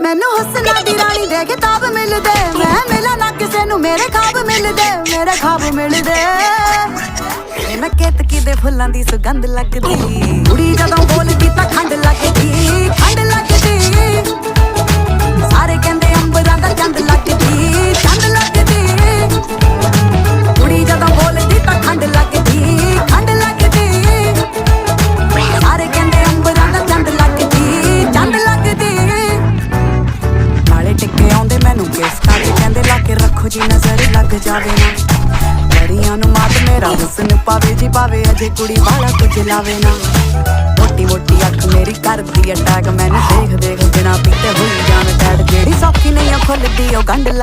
ਮੈਨੂੰ ਹੁਸਨਾ ਦੀ ਰਾਣੀ ਦੇ ਕਿਤਾਬ ਮਿਲਦੇ, ਮੈਂ ਮਿਲਾਂ ਨਾ ਕਿਸੇ ਨੂੰ ਮੇਰੇ ਖਾਬ ਮਿਲਦੇ, ਮੇਰੇ ਖਾਬ ਮਿਲਦੇ। ਮੈਂ ਕੇਤਕੀ ਦੇ ਫੁੱਲਾਂ ਦੀ ਸੁਗੰਧ ਲੱਗਦੀ, ਕੁੜੀ ਜਦੋਂ ਬੋਲਦੀ ਤਾਂ ਖੰਡ ਲੱਗਦੀ, ਖੰਡ ਲੱਗਦੀ। ਸਾਰੇ ਕਹਿੰਦੇ ਅੰਬਰਾਂ ਦਾ ਚੰਦ ਲੱਗਦੀ, ਚੰਦ ਲੱਗਦੀ। ਕੁੜੀ ਜਦੋਂ ਬੋਲਦੀ ਤਾਂ ਖੰਡ ਲੱਗਦੀ, ਖੰਡ ਲੱਗਦੀ। ਸਾਰੇ ਕਹਿੰਦੇ ਅੰਬਰਾਂ ਦਾ ਚੰਦ ਲੱਗਦੀ, ਚੰਦ ਲੱਗਦੀ। ਨਾਲੇ ਟਿੱਕੇ ਆਉਂਦੇ ਮੈਨੂੰ ਕਿਸ ਕਰਕੇ ਕਹਿੰਦੇ ਲਾ ਕੇ ਰੱਖੋ ਜੀ ਨਜ਼ਰ ਲੱਗ ਜਾਵੇ ਨਾ। ਲੜੀਆਂ ਨੂੰ ਮਾਤ ਮੇਰਾ ਹੁਸਨ ਪਾਵੇ ਜੀ ਪਾਵੇ, ਅਜੇ ਕੁੜੀ ਵਾਲਾ ਕੁਝ ਲਾਵੇ ਨਾ। ਮੋਟੀ ਮੋਟੀ ਅੱਖ ਮੇਰੀ ਕਰਦੀ ਅਟੈਕ, ਮੈਨੂੰ ਦੇਖ ਦੇਖ ਬਿਨਾ ਪੀਤੇ ਹੋਈ ਜਾਣ ਟੈਡ। ਜਿਹੜੀ ਸੌਖੀ ਨਹੀਂ ਖੁੱਲਦੀ ਉਹ ਗੰਢ